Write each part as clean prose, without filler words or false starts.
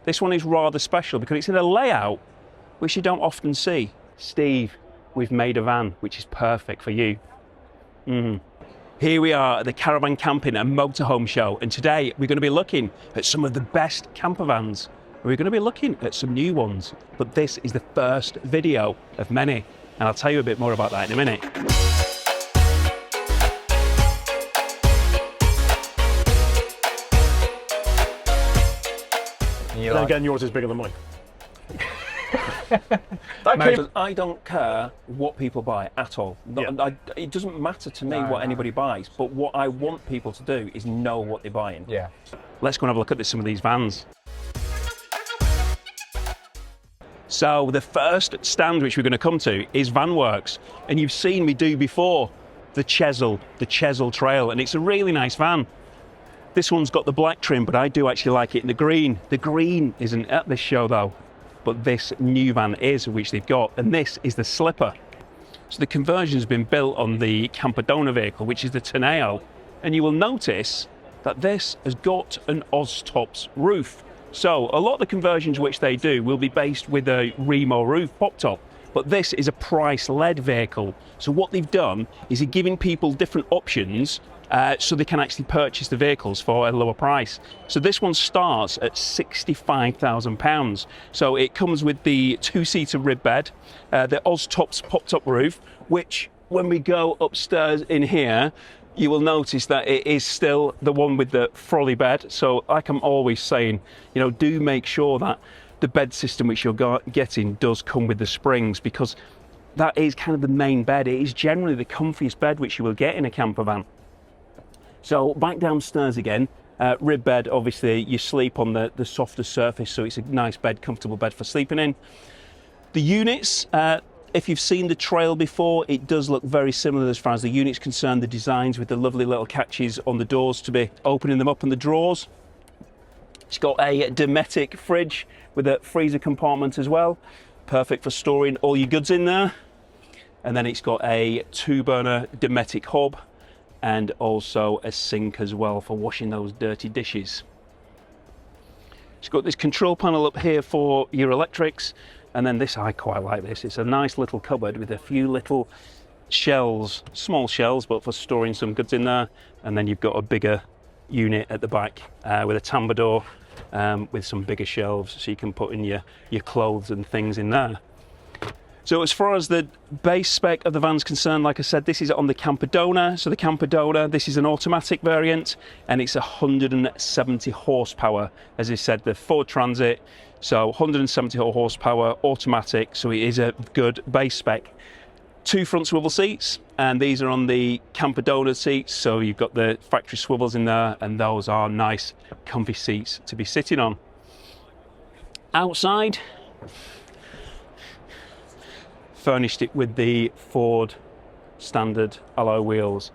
This one is rather special because it's in a layout which you don't often see. Steve, we've made a van which is perfect for you. Here we are at the Caravan Camping and Motorhome show, and today we're going to be looking at some of the best camper vans. We're going to be looking at some new ones, but this is the first video of many, and I'll tell you a bit more about that in a minute. And again, yours is bigger than mine. I don't care what people buy at all. It doesn't matter to me what anybody buys, but what I want people to do is know what they're buying. Yeah. Let's go and have a look at some of these vans. So the first stand which we're going to come to is Vanworx, and you've seen me do before the Chesil Trail, and it's a really nice van. This one's got the black trim, but I do actually like it in the green. The green isn't at this show though, but this new van is, which they've got, and this is the Slipper. So the conversion has been built on the Campervan vehicle, which is the Tourneo, and you will notice that this has got an Oztops roof. So a lot of the conversions which they do will be based with a Remo roof pop top, but this is a price-led vehicle. So what they've done is they're giving people different options so they can actually purchase the vehicles for a lower price. So this one starts at £65,000. So it comes with the two-seater rib bed, the Oztops pop-top roof, which when we go upstairs in here, you will notice that it is still the one with the frolly bed. So like I'm always saying, you know, do make sure that the bed system which you're getting does come with the springs, because that is kind of the main bed. It is generally the comfiest bed which you will get in a camper van. So back downstairs again, rib bed, obviously you sleep on the softer surface, so it's a nice bed, comfortable bed for sleeping in. The units, if you've seen the Trail before, it does look very similar as far as the unit's concerned. The designs with the lovely little catches on the doors to be opening them up in the drawers. It's got a Dometic fridge with a freezer compartment as well, perfect for storing all your goods in there. And then it's got a 2-burner Dometic hob, and also a sink as well for washing those dirty dishes. It's got this control panel up here for your electrics, and then this, I quite like this. It's a nice little cupboard with a few little shelves, small shelves, but for storing some goods in there. And then you've got a bigger unit at the back with a tambour door with some bigger shelves, so you can put in your clothes and things in there. So as far as the base spec of the van's concerned, like I said, this is on the Campervan. So the Campervan, this is an automatic variant, and it's 170 horsepower. As I said, the Ford Transit, so 170 horsepower, automatic, so it is a good base spec. 2 front swivel seats, and these are on the Campervan seats, so you've got the factory swivels in there, and those are nice, comfy seats to be sitting on. Outside, furnished it with the Ford standard alloy wheels.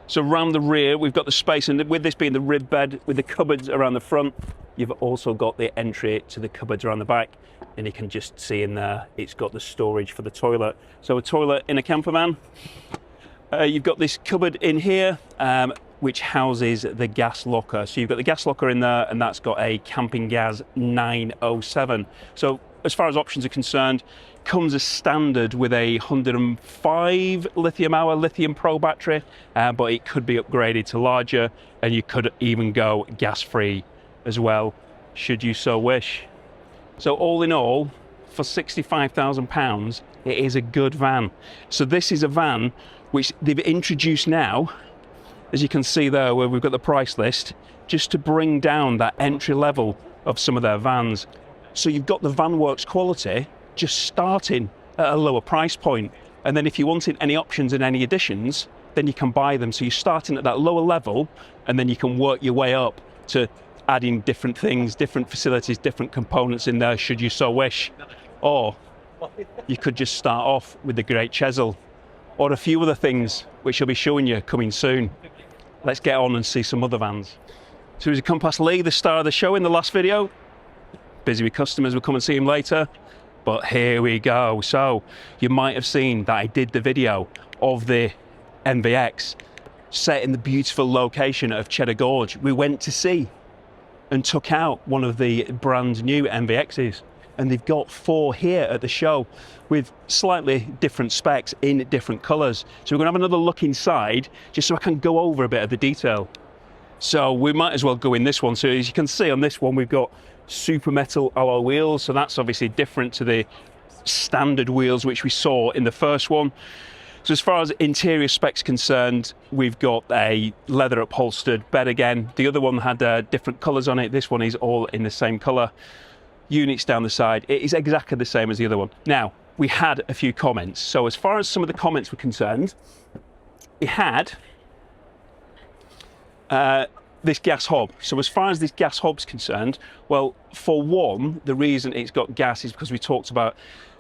So around the rear we've got the space, and with this being the rib bed with the cupboards around the front, you've also got the entry to the cupboards around the back, and you can just see in there it's got the storage for the toilet. So a toilet in a camper van. You've got this cupboard in here which houses the gas locker. So you've got the gas locker in there, and that's got a Camping Gas 907. So as far as options are concerned, comes as standard with a 105 lithium-hour Lithium Pro battery, but it could be upgraded to larger, and you could even go gas-free as well, should you so wish. So all in all, for £65,000, it is a good van. So this is a van which they've introduced now, as you can see there where we've got the price list, just to bring down that entry level of some of their vans. So you've got the Vanworx quality just starting at a lower price point, and then if you wanted any options and any additions, then you can buy them. So you're starting at that lower level, and then you can work your way up to adding different things, different facilities, different components in there, should you so wish. Or you could just start off with the great Chesil, or a few other things which I'll be showing you coming soon. Let's get on and see some other vans. So as we come past Lee, the star of the show in the last video, busy with customers, we'll come and see him later. But here we go. So you might have seen that I did the video of the MVX set in the beautiful location of Cheddar Gorge. We went to see and took out one of the brand new MVXs. And they've got 4 here at the show with slightly different specs in different colours. So we're going to have another look inside just so I can go over a bit of the detail. So we might as well go in this one. So as you can see on this one, we've got super metal alloy wheels. So that's obviously different to the standard wheels which we saw in the first one. So as far as interior specs concerned, we've got a leather upholstered bed again. The other one had different colours on it. This one is all in the same colour. Units down the side, it is exactly the same as the other one. Now, we had a few comments. So as far as some of the comments were concerned, it had this gas hob. So as far as this gas hob's concerned, well, for one, the reason it's got gas is because we talked about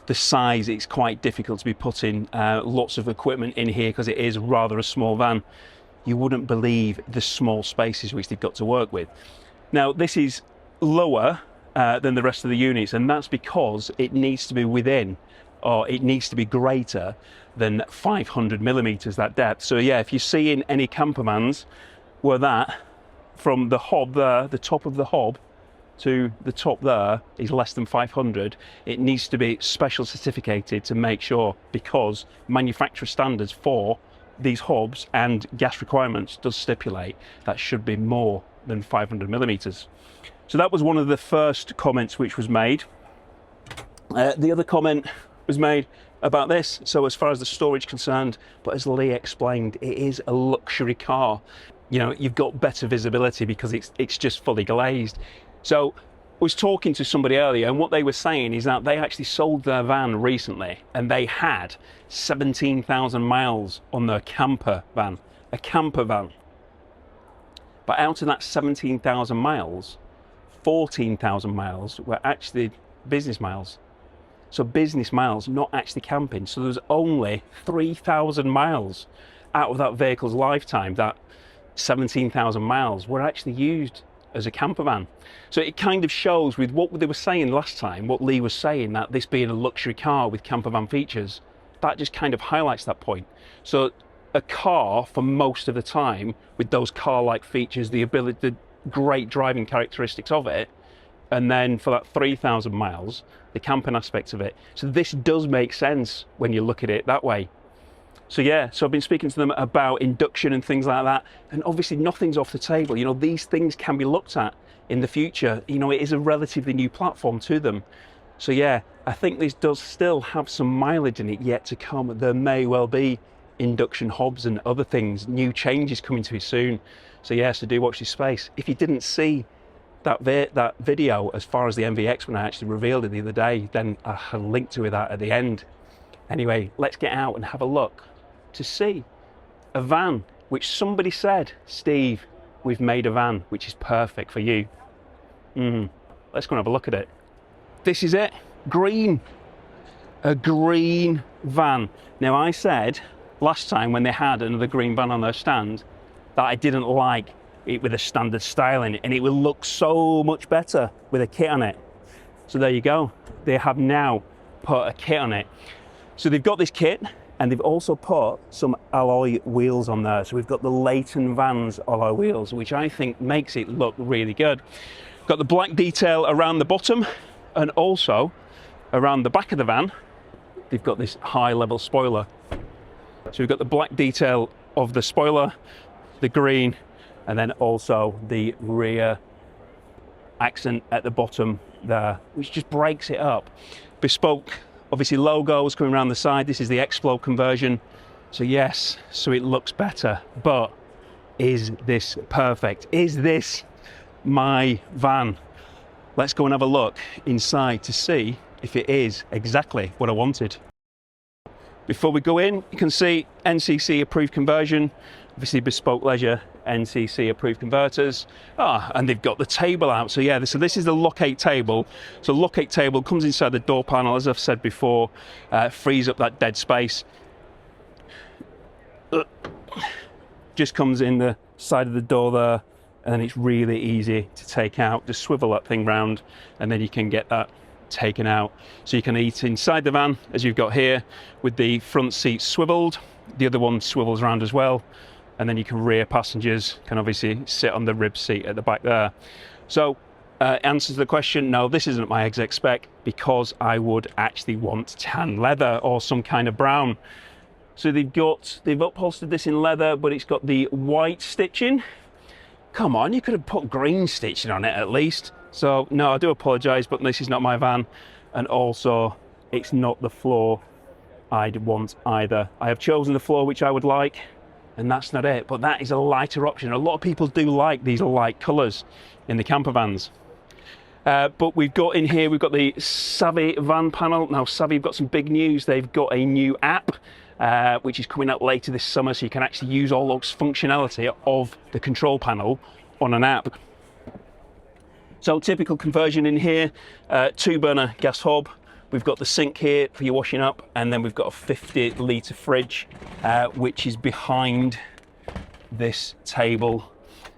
the size. It's quite difficult to be putting lots of equipment in here because it is rather a small van. You wouldn't believe the small spaces which they've got to work with. Now, this is lower than the rest of the units, and that's because it needs to be within, or it needs to be greater than 500 millimeters, that depth. So yeah, if you're seeing any campervans where that from the hob there, the top of the hob to the top there is less than 500, it needs to be special certificated to make sure, because manufacturer standards for these hobs and gas requirements does stipulate that should be more than 500 millimeters. So that was one of the first comments which was made. The other comment was made about this. So as far as the storage concerned, but as Lee explained, it is a luxury car. You know, you've got better visibility because it's just fully glazed. So I was talking to somebody earlier, and what they were saying is that they actually sold their van recently, and they had 17,000 miles on their camper van, a camper van. But out of that 17,000 miles, 14,000 miles were actually business miles. So business miles, not actually camping. So there's only 3,000 miles out of that vehicle's lifetime, that 17,000 miles were actually used as a camper van. So it kind of shows with what they were saying last time, what Lee was saying, that this being a luxury car with camper van features, that just kind of highlights that point. So a car for most of the time with those car-like features, the ability, the great driving characteristics of it, and then for that 3,000 miles, the camping aspect of it. So this does make sense when you look at it that way. So yeah, so I've been speaking to them about induction and things like that, and obviously nothing's off the table. You know, these things can be looked at in the future. You know, it is a relatively new platform to them. So yeah, I think this does still have some mileage in it yet to come. There may well be induction hobs and other things, new changes coming to it soon. So yeah, so do watch this space. If you didn't see that video as far as the MVX when I actually revealed it the other day, then I have a link to that at the end. Anyway, let's get out and have a look to see a van which somebody said, Steve, we've made a van which is perfect for you. Let's go and have a look at it. This is it, green, a green van. Now I said last time when they had another green van on their stand that I didn't like it with a standard styling, and it will look so much better with a kit on it. So there you go, they have now put a kit on it. So they've got this kit, and they've also put some alloy wheels on there. So we've got the Leighton Vans alloy wheels, which I think makes it look really good. Got the black detail around the bottom, and also around the back of the van, they've got this high level spoiler. So we've got the black detail of the spoiler, the green, and then also the rear accent at the bottom there, which just breaks it up. Bespoke, obviously logos coming around the side. This is the Expo conversion. So yes, so it looks better, but is this perfect? Is this my van? Let's go and have a look inside to see if it is exactly what I wanted. Before we go in, you can see NCC approved conversion, obviously Bespoke Leisure, NCC approved converters. And they've got the table out. So yeah, so this is the locate table. So locate table comes inside the door panel, as I've said before, frees up that dead space. Just comes in the side of the door there, and then it's really easy to take out. Just swivel that thing round, and then you can get that taken out. So you can eat inside the van, as you've got here, with the front seat swiveled. The other one swivels around as well. And then you can rear passengers can obviously sit on the rib seat at the back there. So, answer to the question, no, this isn't my exec spec because I would actually want tan leather or some kind of brown. So they've upholstered this in leather, but it's got the white stitching. Come on, you could have put green stitching on it at least. So no, I do apologise, but this is not my van. And also, it's not the floor I'd want either. I have chosen the floor which I would like, and that's not it. But that is a lighter option. A lot of people do like these light colours in the campervans. But we've got in here, we've got the Savvy van panel. Now Savvy have got some big news. They've got a new app which is coming out later this summer, so you can actually use all those functionality of the control panel on an app. So typical conversion in here, 2-burner gas hob. We've got the sink here for your washing up, and then we've got a 50-litre fridge which is behind this table.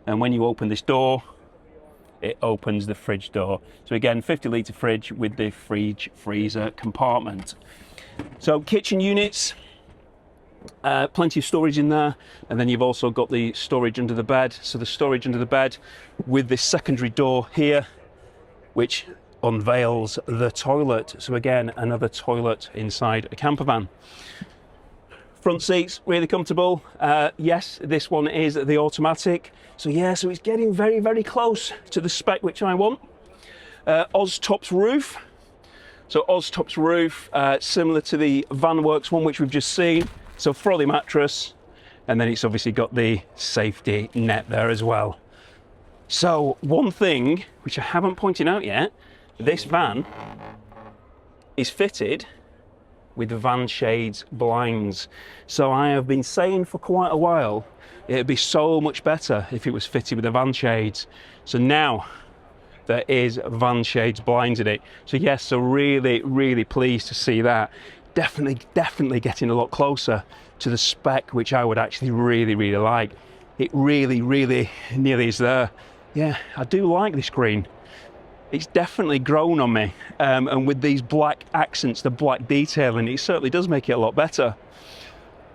And when you open this door, it opens the fridge door. So again, 50-litre fridge with the fridge freezer compartment. So kitchen units, plenty of storage in there, and then you've also got the storage under the bed. So the storage under the bed with this secondary door here, which unveils the toilet. So again, another toilet inside a campervan. Front seats, really comfortable. Yes, this one is the automatic. So yeah, so it's getting very, very close to the spec which I want. Oztops roof. So Oztops roof, similar to the Vanworx one which we've just seen. So Frolly mattress, and then it's obviously got the safety net there as well. So one thing which I haven't pointed out yet, this van is fitted with the van shades blinds. So I have been saying for quite a while it'd be so much better if it was fitted with the van shades. So now there is van shades blinds in it. So yes, so really, really pleased to see that. Definitely getting a lot closer to the spec which I would actually really, really like. It really nearly is there. Yeah, I do like this green. It's definitely grown on me, and with these black accents, the black detailing, it certainly does make it a lot better.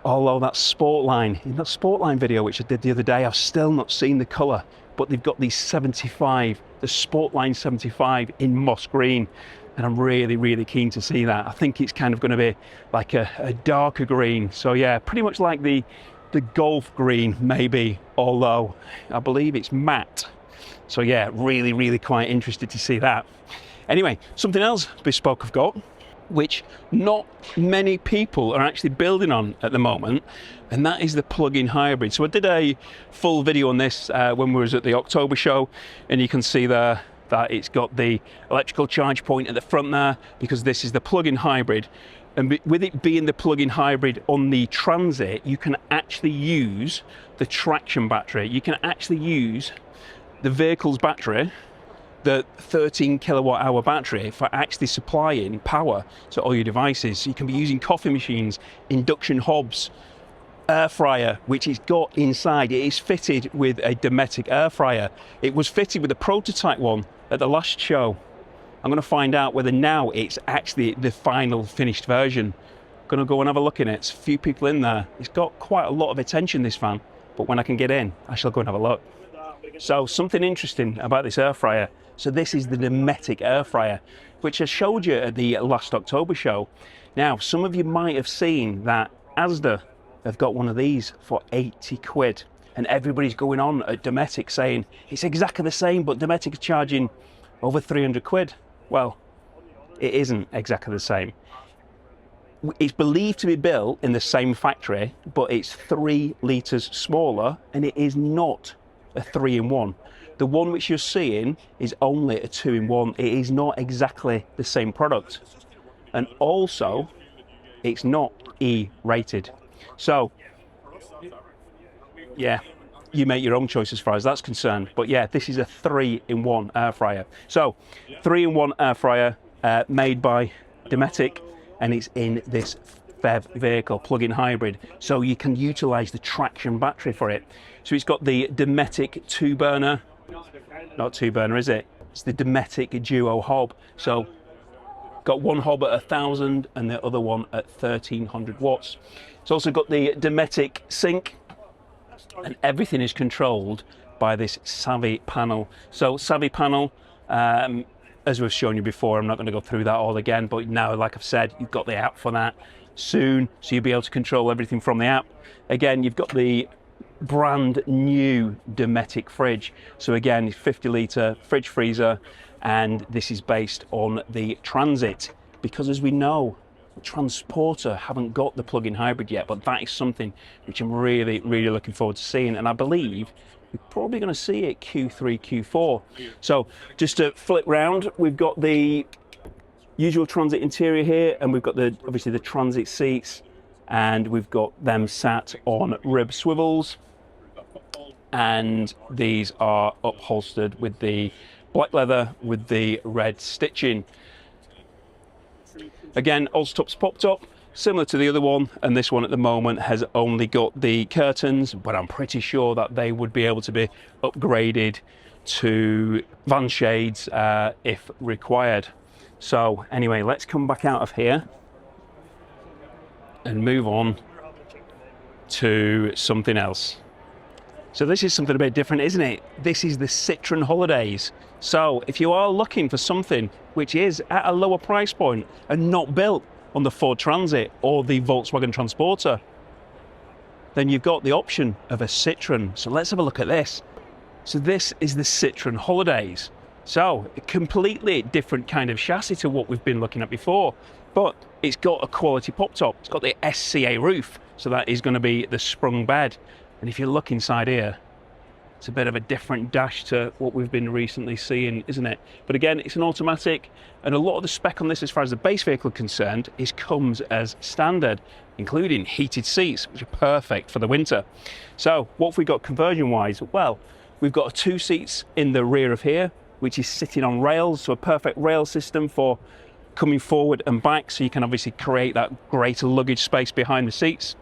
Although that Sportline, in that Sportline video which I did the other day, I've still not seen the colour, but they've got these 75, the Sportline 75 in moss green, and I'm really keen to see that. I think it's kind of going to be like a darker green. So yeah, pretty much like the Golf green maybe, although I believe it's matte. So yeah, really quite interested to see that. Anyway, something else Bespoke have got, which not many people are actually building on at the moment, and that is the plug-in hybrid. So I did a full video on this when we was at the October show, and you can see there that it's got the electrical charge point at the front there, because this is the plug-in hybrid. And with it being the plug-in hybrid on the Transit, you can actually use the traction battery. You can actually use the vehicle's battery, the 13 kilowatt hour battery, for actually supplying power to all your devices. So you can be using coffee machines, induction hobs, air fryer, which it's got inside. It is fitted with a Dometic air fryer. It was fitted with a prototype one at the last show. I'm going to find out whether now it's actually the final finished version. Going to go and have a look in it. There's a few people in there. It's got quite a lot of attention, this van, but when I can get in, I shall go and have a look. So something interesting about this air fryer. So this is the Dometic air fryer, which I showed you at the last October show. Now, some of you might have seen that Asda have got one of these for 80 quid. And everybody's going on at Dometic saying it's exactly the same, but Dometic is charging over 300 quid. Well, it isn't exactly the same. It's believed to be built in the same factory, but it's 3 litres smaller, and it is not a 3-in-1. The one which you're seeing is only a 2-in-1. It is not exactly the same product. And also, it's not E-rated. So, yeah, you make your own choice as far as that's concerned. But yeah, this is a 3-in-1 air fryer. So, 3-in-1 air fryer made by Dometic, and it's in this BEV vehicle, plug-in hybrid. So you can utilise the traction battery for it. So it's got the Dometic 2-burner, not 2-burner, is it? It's the Dometic Duo hob. So got one hob at 1,000 and the other one at 1,300 watts. It's also got the Dometic sink, and everything is controlled by this Savvy panel. So Savvy panel, as we've shown you before, I'm not going to go through that all again, but now, like I've said, you've got the app for that soon, so you'll be able to control everything from the app. Again, you've got the brand new Dometic fridge. So again, 50-litre fridge freezer, and this is based on the Transit, because as we know, Transporter haven't got the plug-in hybrid yet, but that is something which I'm really looking forward to seeing, and I believe we're probably going to see it Q3, Q4. So just to flip round, we've got the usual Transit interior here, and we've got obviously the Transit seats, and we've got them sat on rib swivels, and these are upholstered with the black leather with the red stitching. Again, Oztop's popped up, similar to the other one, and this one at the moment has only got the curtains, but I'm pretty sure that they would be able to be upgraded to van shades if required. So anyway, let's come back out of here and move on to something else. So this is something a bit different, isn't it? This is the Citroen Holidays. So if you are looking for something which is at a lower price point and not built on the Ford Transit or the Volkswagen Transporter, then you've got the option of a Citroen. So let's have a look at this. So this is the Citroen Holidays. So a completely different kind of chassis to what we've been looking at before, but it's got a quality pop top. It's got the SCA roof, so that is going to be the sprung bed. And if you look inside here, it's a bit of a different dash to what we've been recently seeing, isn't it? But again, it's an automatic, and a lot of the spec on this, as far as the base vehicle is concerned, comes as standard, including heated seats, which are perfect for the winter. So what have we got conversion-wise? Well, we've got 2 seats in the rear of here, which is sitting on rails, so a perfect rail system for coming forward and back, so you can obviously create that greater luggage space behind the seats.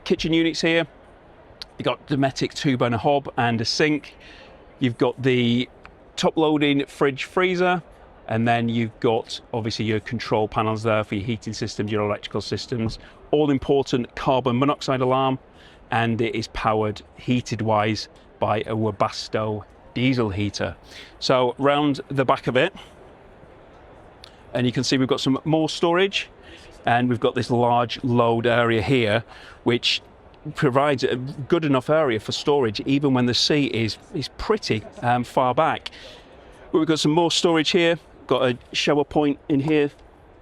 Kitchen units here. You've got Dometic 2-burner hob and a sink. You've got the top-loading fridge freezer, and then you've got obviously your control panels there for your heating systems, your electrical systems, all-important carbon monoxide alarm, and it is powered heated-wise by a Webasto diesel heater. So round the back of it, and you can see we've got some more storage, and we've got this large load area here, which provides a good enough area for storage even when the seat is pretty far back. But we've got some more storage here, got a shower point in here,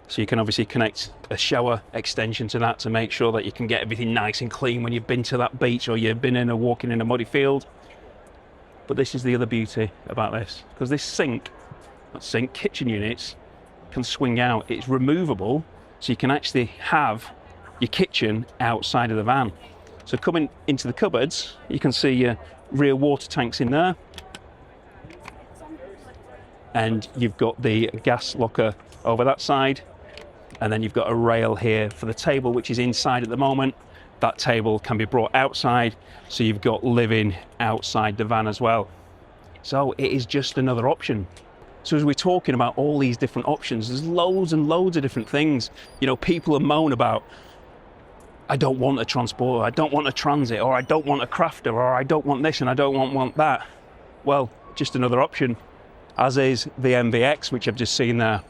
so you can obviously connect a shower extension to that to make sure that you can get everything nice and clean when you've been to that beach or you've been in or walking in a muddy field. But this is the other beauty about this, because this kitchen units can swing out. It's removable, so you can actually have your kitchen outside of the van. So coming into the cupboards, you can see your rear water tanks in there, and you've got the gas locker over that side, and then you've got a rail here for the table, which is inside at the moment. That table can be brought outside, so you've got living outside the van as well. So it is just another option. So as we're talking about all these different options, there's loads and loads of different things. You know, people are moan about, I don't want a Transporter, I don't want a Transit, or I don't want a Crafter, or I don't want this and I don't want that. Well, just another option, as is the MVX, which I've just seen there.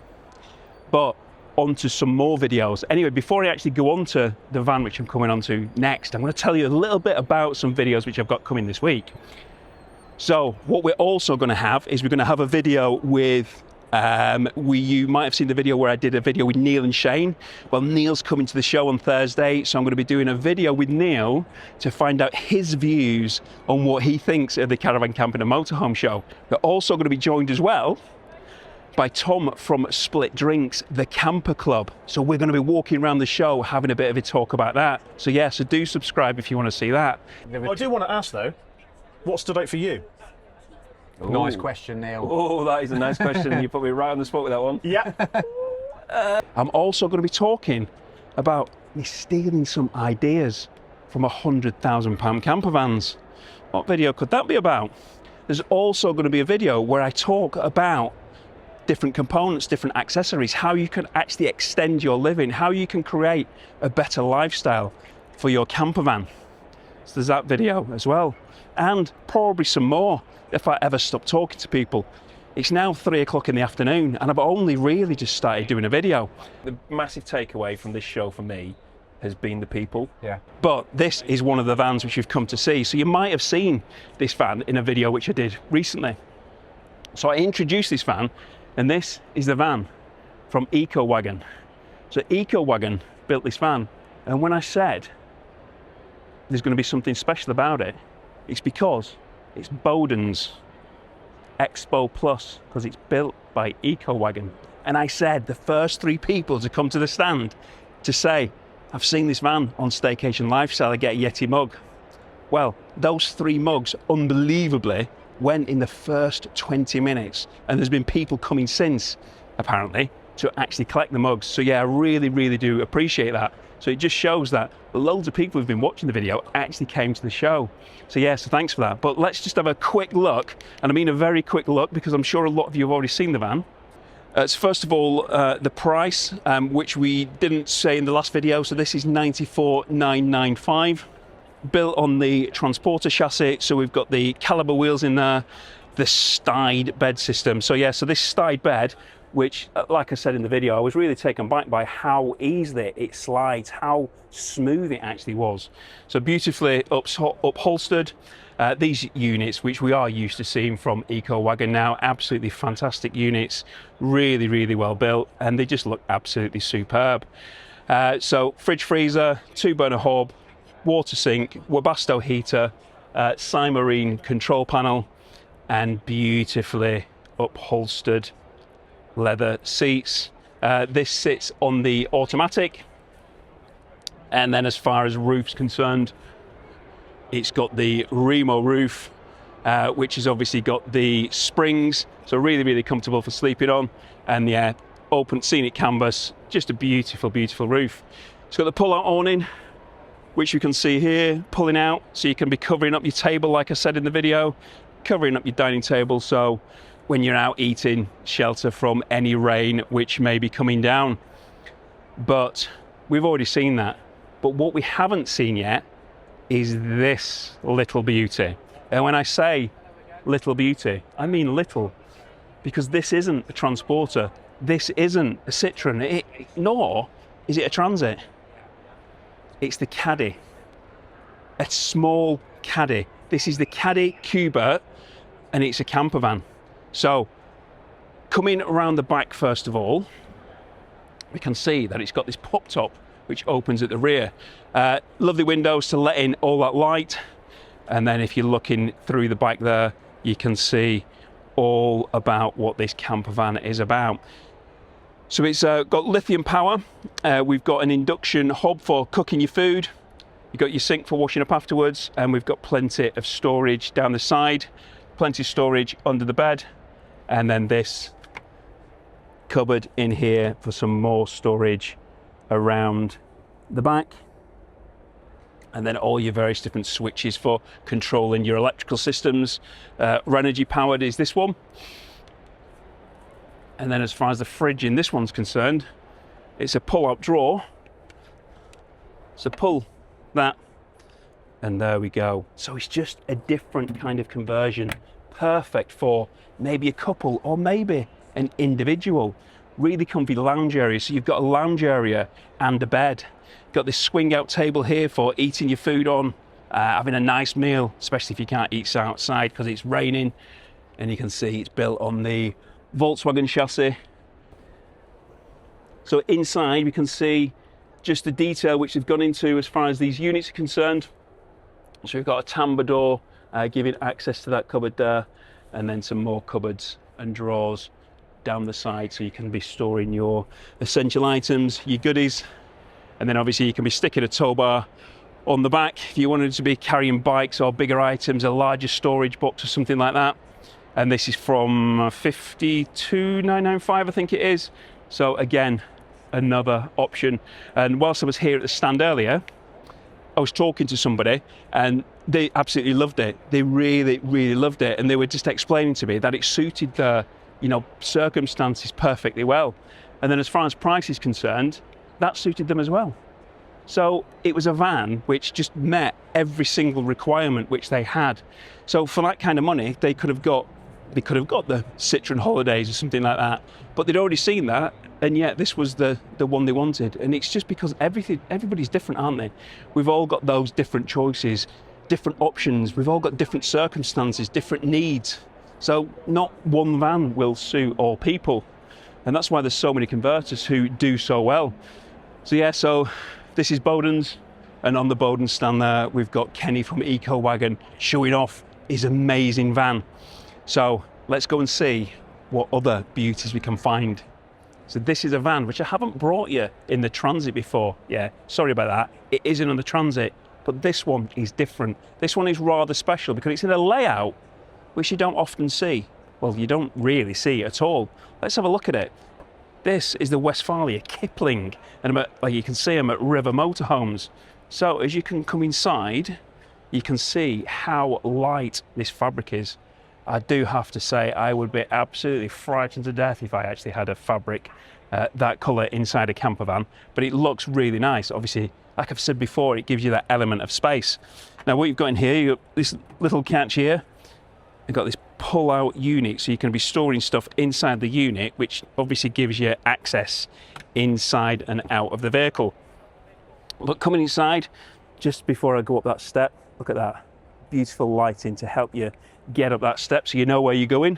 But onto some more videos. Anyway, before I actually go on to the van, which I'm coming on to next, I'm going to tell you a little bit about some videos which I've got coming this week. So what we're also going to have is we're going to have a video with you might have seen the video where I did a video with Neil and Shane. Well, Neil's coming to the show on Thursday, so I'm going to be doing a video with Neil to find out his views on what he thinks of the Caravan Camping and Motorhome show. We're also going to be joined as well by Tom from Split Drinks, the Camper Club. So we're going to be walking around the show having a bit of a talk about that. So yeah, so do subscribe if you want to see that. I do want to ask though, what stood out for you? Ooh. Nice question, Neil. Oh, that is a nice question. You put me right on the spot with that one. Yeah. I'm also going to be talking about me stealing some ideas from £100,000 campervans. What video could that be about? There's also going to be a video where I talk about different components, different accessories, how you can actually extend your living, how you can create a better lifestyle for your campervan. So there's that video as well. And probably some more if I ever stop talking to people. It's now 3 o'clock in the afternoon and I've only really just started doing a video. The massive takeaway from this show for me has been the people. Yeah. But this is one of the vans which you've come to see. So you might have seen this van in a video which I did recently. So I introduced this van, and this is the van from Wagon. So Wagon built this van, and when I said there's going to be something special about it, it's because it's Bowden's Expo Plus, because it's built by Wagon. And I said the first 3 people to come to the stand to say, I've seen this van on Staycation Lifestyle, I get a Yeti mug. Well, those 3 mugs, unbelievably, went in the first 20 minutes. And there's been people coming since, apparently, to actually collect the mugs. So yeah, I really, really do appreciate that. So it just shows that loads of people who've been watching the video actually came to the show. So yeah, so thanks for that. But let's just have a quick look, and I mean a very quick look, because I'm sure a lot of you have already seen the van. So first of all, the price, which we didn't say in the last video. So this is $94,995, built on the transporter chassis. So we've got the caliber wheels in there, the stide bed system. So yeah, so this stide bed, which, like I said in the video, I was really taken back by how easily it slides, how smooth it actually was. So beautifully upholstered. These units, which we are used to seeing from Wagon now, absolutely fantastic units, really, really well built, and they just look absolutely superb. So fridge freezer, 2-burner hob, water sink, Webasto heater, Cymarine control panel, and beautifully upholstered leather seats. This sits on the automatic, and then as far as roof's concerned, it's got the Remo roof, which has obviously got the springs, so really, really comfortable for sleeping on. And yeah, open scenic canvas, just a beautiful, beautiful roof. It's got the pull-out awning, which you can see here, pulling out, so you can be covering up your table, like I said in the video, covering up your dining table, so when you're out eating, shelter from any rain which may be coming down. But we've already seen that. But what we haven't seen yet is this little beauty. And when I say little beauty, I mean little, because this isn't a transporter. This isn't a Citroen, nor is it a Transit. It's the Caddy, a small Caddy. This is the Caddy Cubert, and it's a camper van. So coming around the back, first of all, we can see that it's got this pop top which opens at the rear. Lovely windows to let in all that light. And then if you're looking through the back there, you can see all about what this camper van is about. So it's got lithium power. We've got an induction hob for cooking your food. You've got your sink for washing up afterwards, and we've got plenty of storage down the side, plenty of storage under the bed, and then this cupboard in here for some more storage around the back, and then all your various different switches for controlling your electrical systems. Energy powered is this one. And then as far as the fridge in this one's concerned, it's a pull-out drawer. So pull that, and there we go. So it's just a different kind of conversion, perfect for maybe a couple or maybe an individual. Really comfy lounge area. So you've got a lounge area and a bed. Got this swing out table here for eating your food on, having a nice meal, especially if you can't eat outside because it's raining. And you can see it's built on the Volkswagen chassis. So inside we can see just the detail which they've gone into as far as these units are concerned. So we've got a tambour door giving access to that cupboard there, and then some more cupboards and drawers down the side, so you can be storing your essential items, your goodies. And then obviously you can be sticking a tow bar on the back if you wanted to be carrying bikes or bigger items, a larger storage box or something like that. And this is from $52,995, I think it is. So again, another option. And whilst I was here at the stand earlier, I was talking to somebody and they absolutely loved it. They really, really loved it. And they were just explaining to me that it suited their, circumstances perfectly well. And then as far as price is concerned, that suited them as well. So it was a van which just met every single requirement which they had. So for that kind of money, they could have got the Citroen Holidays or something like that, but they'd already seen that, and yet this was the one they wanted. And it's just because everybody's different, aren't they? We've all got those different choices, different options. We've all got different circumstances, different needs. So not one van will suit all people. And that's why there's so many converters who do so well. So yeah, so this is Bowden's, and on the Bowden stand there, we've got Kenny from Eco Wagon showing off his amazing van. So let's go and see what other beauties we can find. So this is a van which I haven't brought you in the Transit before. Yeah, sorry about that. It isn't on the Transit, but this one is different. This one is rather special because it's in a layout which you don't often see. Well, you don't really see at all. Let's have a look at it. This is the Westfalia Kipling, and like you can see them at River Motorhomes. So as you can come inside, you can see how light this fabric is. I do have to say I would be absolutely frightened to death if I actually had a fabric that colour inside a campervan, but it looks really nice. Obviously, like I've said before, it gives you that element of space. Now what you've got in here, you've got this little catch here. You've got this pull-out unit, so you can be storing stuff inside the unit, which obviously gives you access inside and out of the vehicle. But coming inside, just before I go up that step, look at that beautiful lighting to help you get up that step so you know where you're going.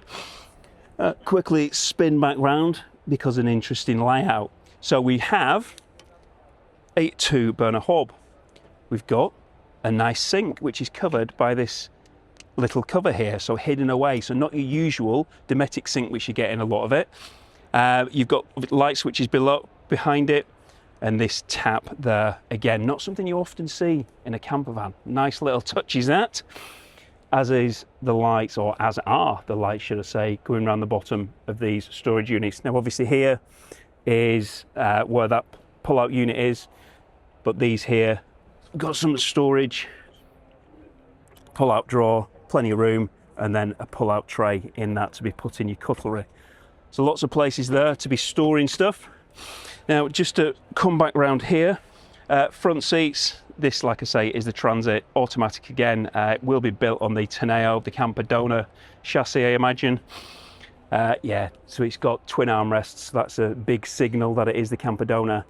Quickly spin back round because an interesting layout. So we have a 2-burner hob. We've got a nice sink which is covered by this little cover here, so hidden away, so not your usual Dometic sink which you get in a lot of it. You've got light switches behind it, and this tap there, again, not something you often see in a campervan. Nice little touch is that, as is the lights, or as are the lights, should I say, going around the bottom of these storage units. Now obviously here is where that pull-out unit is, but these here, got some storage, pull-out drawer, plenty of room, and then a pull-out tray in that to be put in your cutlery. So lots of places there to be storing stuff. Now just to come back around here, front seats, this, like I say, is the Transit, automatic again. It will be built on the Tourneo, the Camper Donor chassis, I imagine. Yeah, so it's got twin armrests, so that's a big signal that it is the Camper Donor.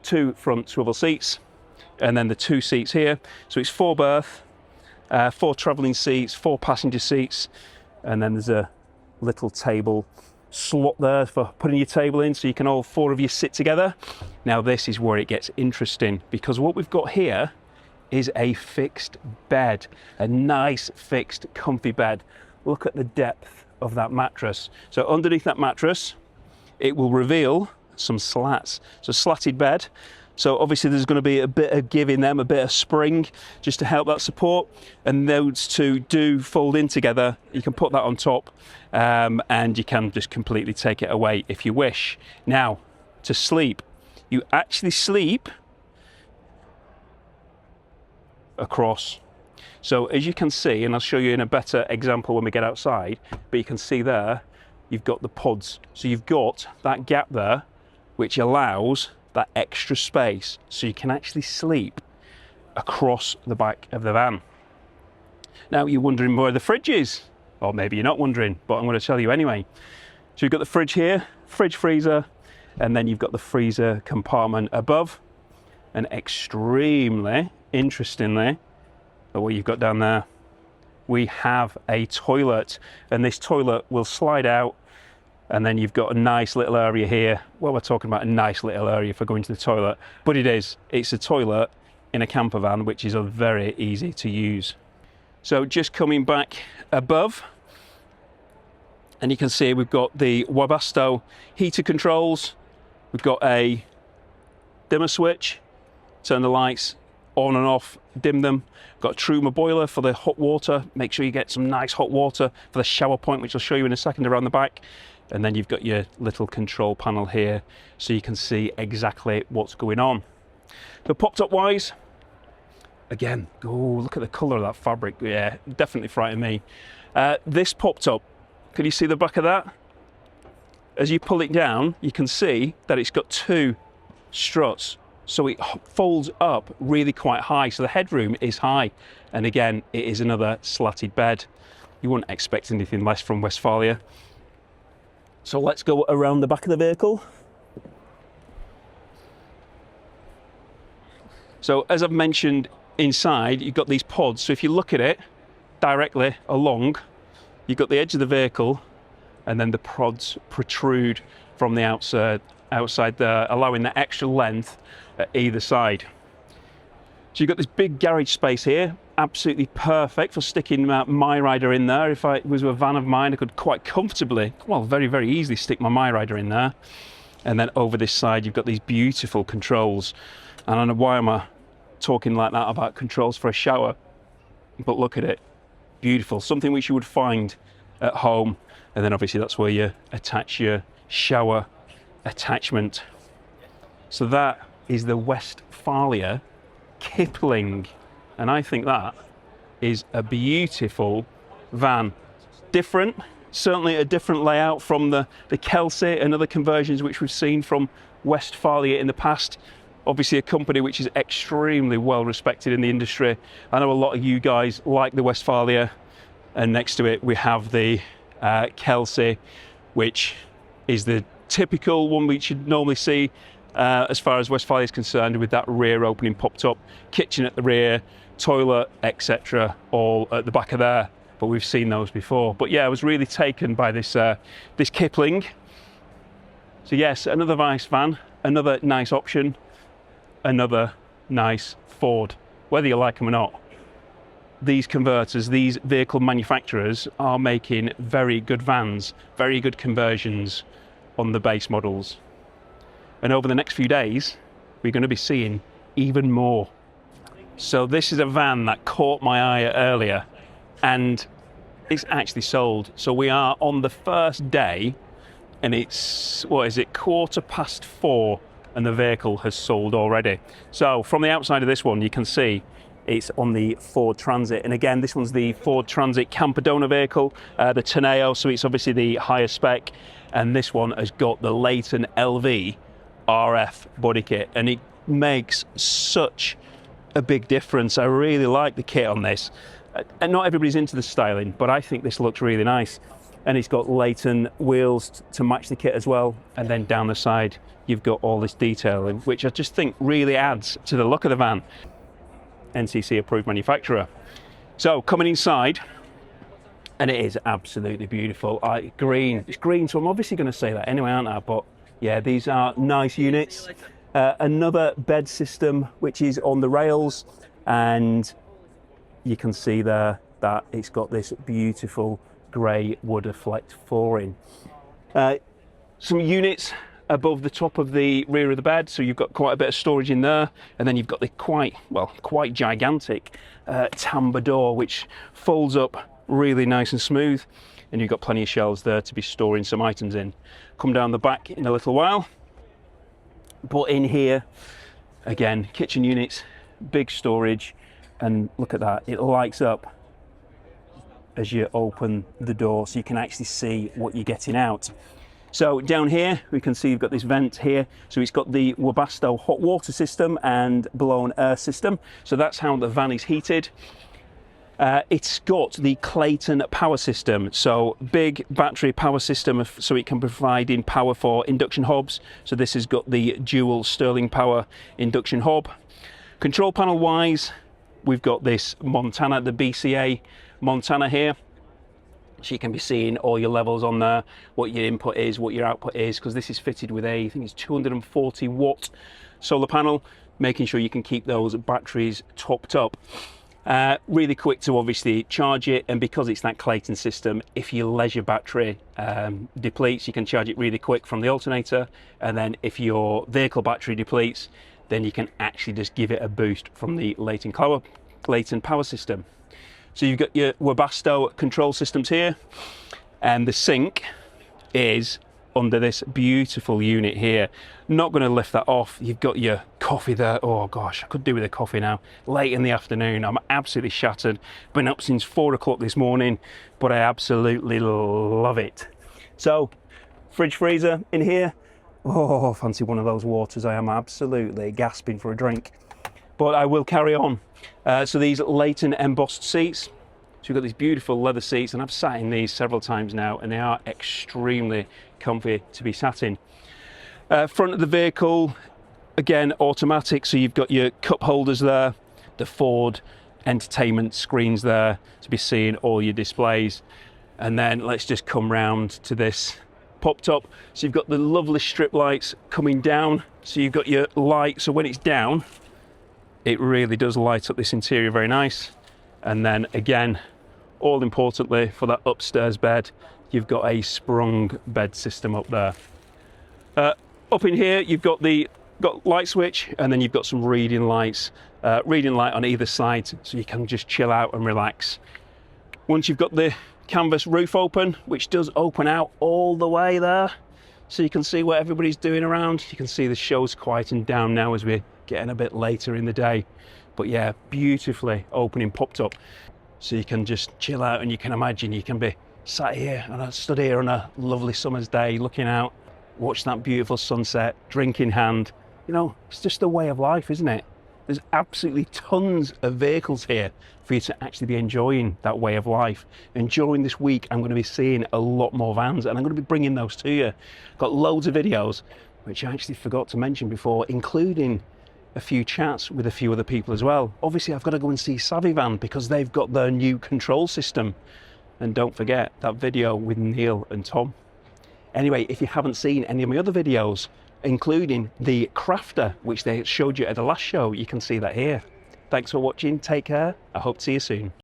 2 front swivel seats, and then the 2 seats here. So it's 4 berth, 4 travelling seats, 4 passenger seats, and then there's a little table slot there for putting your table in, so you can all 4 of you sit together. Now this is where it gets interesting, because what we've got here is a fixed bed, a nice fixed comfy bed. Look at the depth of that mattress. So underneath that mattress, it will reveal some slats. So slatted bed. So obviously there's going to be a bit of give in them, a bit of spring, just to help that support. And those two do fold in together. You can put that on top, and you can just completely take it away if you wish. Now, to sleep, you actually sleep across. So as you can see, and I'll show you in a better example when we get outside, but you can see there, you've got the pods. So you've got that gap there, which allows that extra space, so you can actually sleep across the back of the van. Now you're wondering where the fridge is, or maybe you're not wondering, but I'm going to tell you anyway. So you've got the fridge here, fridge freezer, and then you've got the freezer compartment above, and extremely interestingly, what you've got down there, we have a toilet, and this toilet will slide out. And then you've got a nice little area here. Well, we're talking about a nice little area for going to the toilet, but it's a toilet in a camper van, which is very easy to use. So just coming back above, and you can see we've got the Webasto heater controls. We've got a dimmer switch, turn the lights on and off, dim them. Got a Truma boiler for the hot water. Make sure you get some nice hot water for the shower point, which I'll show you in a second around the back. And then you've got your little control panel here, so you can see exactly what's going on. So pop top wise, again, oh, look at the colour of that fabric. Yeah, definitely frightened me. This pop top, can you see the back of that? As you pull it down, you can see that it's got 2 struts. so it folds up really quite high, so the headroom is high. And again, it is another slatted bed. You wouldn't expect anything less from Westfalia. So let's go around the back of the vehicle. So as I've mentioned, inside you've got these pods. So if you look at it directly along, you've got the edge of the vehicle, and then the pods protrude from the outside there, allowing that extra length at either side. So you've got this big garage space here, absolutely perfect for sticking my rider in there. If it was a van of mine, I could quite comfortably, well, very, very easily stick my rider in there. And then over this side, you've got these beautiful controls. And I don't know why am I talking like that about controls for a shower, but look at it, beautiful, something which you would find at home. And then obviously that's where you attach your shower attachment. So that is the Westfalia Kipling, and I think that is a beautiful van. Different, certainly a different layout from the Kelsey and other conversions which we've seen from Westfalia in the past. Obviously a company which is extremely well respected in the industry. I know a lot of you guys like the Westfalia, and next to it we have the Kelsey, which is the typical one which you'd normally see as far as Westfalia is concerned, with that rear opening popped up, kitchen at the rear, toilet, etc., all at the back of there. But we've seen those before. But yeah, I was really taken by this this Kipling. So yes, another nice van, another nice option, another nice Ford. Whether you like them or not, these converters, these vehicle manufacturers are making very good vans, very good conversions on the base models. And over the next few days, we're going to be seeing even more. So this is a van that caught my eye earlier, and it's actually sold. So we are on the first day, and it's, what is it, 4:15, and the vehicle has sold already. So from the outside of this one, you can see it's on the Ford Transit. And again, this one's the Ford Transit Campervan vehicle, the Tourneo, so it's obviously the higher spec. And this one has got the Leighton LV RF body kit, and it makes such a big difference. I really like the kit on this, and not everybody's into the styling, but I think this looks really nice. And it's got Leighton wheels to match the kit as well, and then down the side you've got all this detailing, which I just think really adds to the look of the van. NCC approved manufacturer. So coming inside, and it is absolutely beautiful. Green, it's green, so I'm obviously going to say that anyway, aren't I? But yeah, these are nice units. Another bed system which is on the rails, and you can see there that it's got this beautiful grey wood flecked flooring. Some units above the top of the rear of the bed, so you've got quite a bit of storage in there, and then you've got the quite gigantic tambour door which folds up really nice and smooth, and you've got plenty of shelves there to be storing some items in. Come down the back in a little while, but in here again, kitchen units, big storage, and look at that, it lights up as you open the door, so you can actually see what you're getting out. So down here we can see you've got this vent here, so it's got the Webasto hot water system and blown air system, so that's how the van is heated. It's got the Clayton power system, so big battery power system, so it can provide in power for induction hobs. So this has got the dual Sterling power induction hob. Control panel wise, we've got this Montana, the BCA Montana here. So you can be seeing all your levels on there, what your input is, what your output is, because this is fitted with I think it's 240 watt solar panel, making sure you can keep those batteries topped up. Really quick to obviously charge it, and because it's that Clayton system, if your leisure battery depletes, you can charge it really quick from the alternator, and then if your vehicle battery depletes, then you can actually just give it a boost from the Leighton power system. So you've got your Webasto control systems here, and the sink is under this beautiful unit here. Not going to lift that off. You've got your coffee there. Oh gosh, I could do with a coffee now. Late in the afternoon, I'm absolutely shattered. Been up since 4 o'clock this morning, but I absolutely love it. So, fridge freezer in here, Oh, fancy one of those waters. I am absolutely gasping for a drink. But I will carry on. So these Leighton embossed seats. So you've got these beautiful leather seats, and I've sat in these several times now, and they are extremely comfy to be sat in. Front of the vehicle, again, automatic, so you've got your cup holders there, the Ford entertainment screens there to be seeing all your displays. And then let's just come round to this pop top. So you've got the lovely strip lights coming down, so you've got your light, so when it's down, it really does light up this interior very nice. And then again, all importantly for that upstairs bed, you've got a sprung bed system up there. Up in here, you've got light switch, and then you've got some reading lights, reading light on either side, so you can just chill out and relax. Once you've got the canvas roof open, which does open out all the way there, so you can see what everybody's doing around. You can see the show's quieting down now as we're getting a bit later in the day. But yeah, beautifully opening pop top. So you can just chill out, and you can imagine you can be sat here and stood here on a lovely summer's day, looking out, watch that beautiful sunset, drink in hand. You know, it's just a way of life, isn't it? There's absolutely tons of vehicles here for you to actually be enjoying that way of life. And during this week, I'm going to be seeing a lot more vans, and I'm going to be bringing those to you. Got loads of videos, which I actually forgot to mention before, including a few chats with a few other people as well. Obviously, I've got to go and see Savvy Van because they've got their new control system. And don't forget that video with Neil and Tom. Anyway, if you haven't seen any of my other videos, including the Crafter, which they showed you at the last show, you can see that here. Thanks for watching, take care, I hope to see you soon.